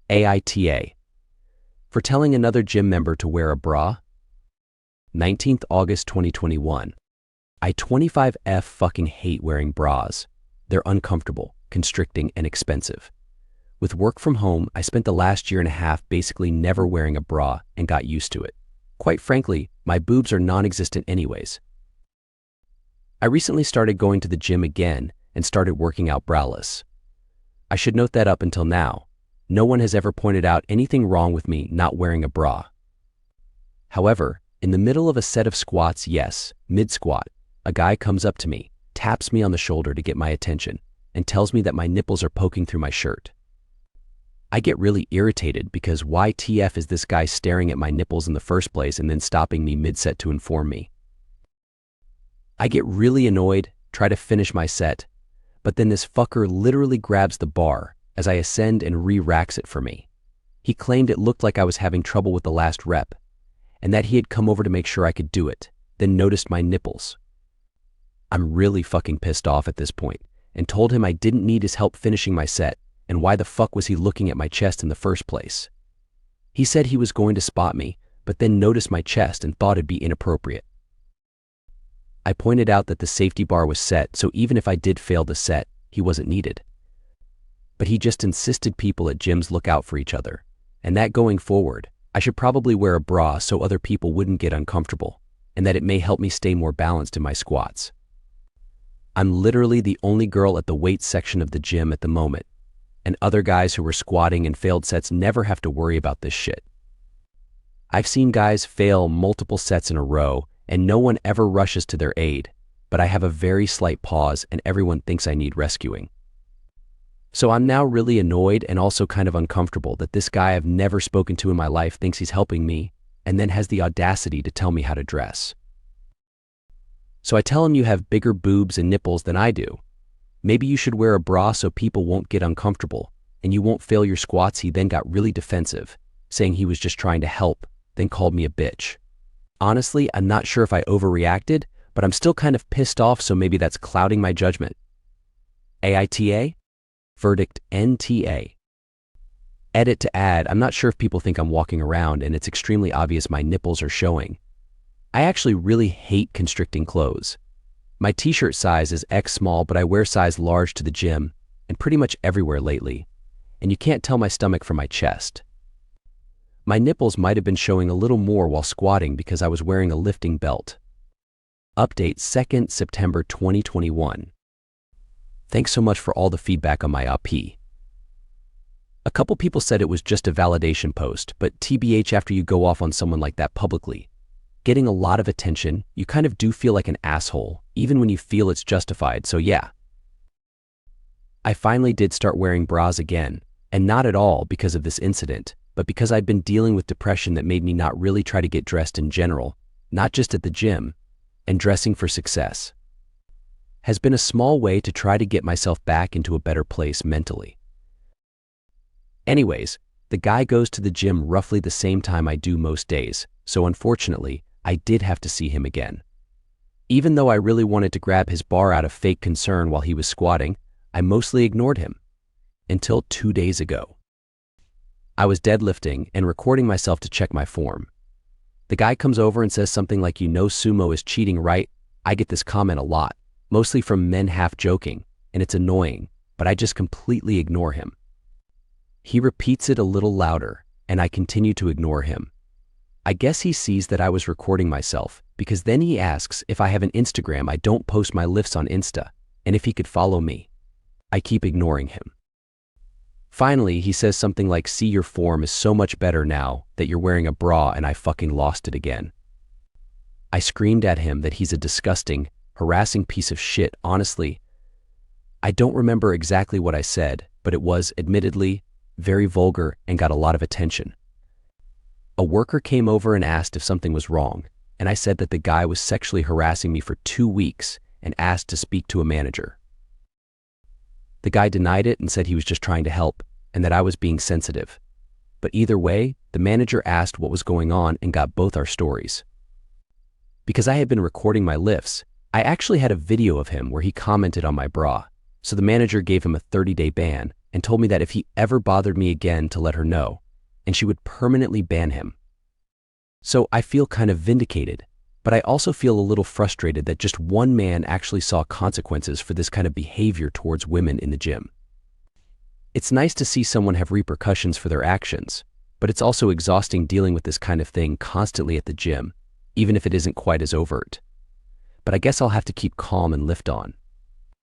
AITA. For telling another gym member to wear a bra. 19th August 2021. I 25F fucking hate wearing bras. They're uncomfortable, constricting, and expensive. With work from home, I spent the last year and a half basically never wearing a bra and got used to it. Quite frankly, my boobs are non-existent anyways. I recently started going to the gym again and started working out braless. I should note that up until now, no one has ever pointed out anything wrong with me not wearing a bra. However, in the middle of a set of squats, yes, mid-squat, a guy comes up to me, taps me on the shoulder to get my attention, and tells me that my nipples are poking through my shirt. I get really irritated because YTF is this guy staring at my nipples in the first place and then stopping me mid-set to inform me? I get really annoyed, try to finish my set, but then this fucker literally grabs the bar as I ascend and re-racks it for me. He claimed it looked like I was having trouble with the last rep, and that he had come over to make sure I could do it, then noticed my nipples. I'm really fucking pissed off at this point and told him I didn't need his help finishing my set, and why the fuck was he looking at my chest in the first place? He said he was going to spot me, but then noticed my chest and thought it'd be inappropriate. I pointed out that the safety bar was set, so even if I did fail the set, he wasn't needed. But he just insisted people at gyms look out for each other, and that going forward, I should probably wear a bra so other people wouldn't get uncomfortable, and that it may help me stay more balanced in my squats. I'm literally the only girl at the weights section of the gym at the moment, and other guys who were squatting and failed sets never have to worry about this shit. I've seen guys fail multiple sets in a row, and no one ever rushes to their aid, but I have a very slight pause and everyone thinks I need rescuing. So I'm now really annoyed and also kind of uncomfortable that this guy I've never spoken to in my life thinks he's helping me and then has the audacity to tell me how to dress. So I tell him, you have bigger boobs and nipples than I do. Maybe you should wear a bra so people won't get uncomfortable and you won't fail your squats. He then got really defensive, saying he was just trying to help, then called me a bitch. Honestly, I'm not sure if I overreacted, but I'm still kind of pissed off, so maybe that's clouding my judgment. AITA? Verdict NTA. Edit to add, I'm not sure if people think I'm walking around and it's extremely obvious my nipples are showing. I actually really hate constricting clothes. My t-shirt size is X small, but I wear size large to the gym and pretty much everywhere lately, and you can't tell my stomach from my chest. My nipples might have been showing a little more while squatting because I was wearing a lifting belt. Update 2nd September 2021. Thanks so much for all the feedback on my AP. A couple people said it was just a validation post, but TBH, after you go off on someone like that publicly, getting a lot of attention, you kind of do feel like an asshole, even when you feel it's justified, so yeah. I finally did start wearing bras again, and not at all because of this incident, but because I'd been dealing with depression that made me not really try to get dressed in general, not just at the gym, and dressing for success has been a small way to try to get myself back into a better place mentally. Anyways, the guy goes to the gym roughly the same time I do most days, so unfortunately, I did have to see him again. Even though I really wanted to grab his bar out of fake concern while he was squatting, I mostly ignored him. Until 2 days ago. I was deadlifting and recording myself to check my form. The guy comes over and says something like, "You know sumo is cheating, right?" I get this comment a lot, mostly from men half joking, and it's annoying, but I just completely ignore him. He repeats it a little louder, and I continue to ignore him. I guess he sees that I was recording myself, because then he asks if I have an Instagram. I don't post my lifts on Insta, and if he could follow me. I keep ignoring him. Finally, he says something like, "See, your form is so much better now that you're wearing a bra," and I fucking lost it again. I screamed at him that he's a disgusting, harassing piece of shit. Honestly, I don't remember exactly what I said, but it was, admittedly, very vulgar and got a lot of attention. A worker came over and asked if something was wrong, and I said that the guy was sexually harassing me for 2 weeks and asked to speak to a manager. The guy denied it and said he was just trying to help and that I was being sensitive. But either way, the manager asked what was going on and got both our stories. Because I had been recording my lifts, I actually had a video of him where he commented on my bra, so the manager gave him a 30-day ban and told me that if he ever bothered me again to let her know, and she would permanently ban him. So I feel kind of vindicated, but I also feel a little frustrated that just one man actually saw consequences for this kind of behavior towards women in the gym. It's nice to see someone have repercussions for their actions, but it's also exhausting dealing with this kind of thing constantly at the gym, even if it isn't quite as overt. But I guess I'll have to keep calm and lift on.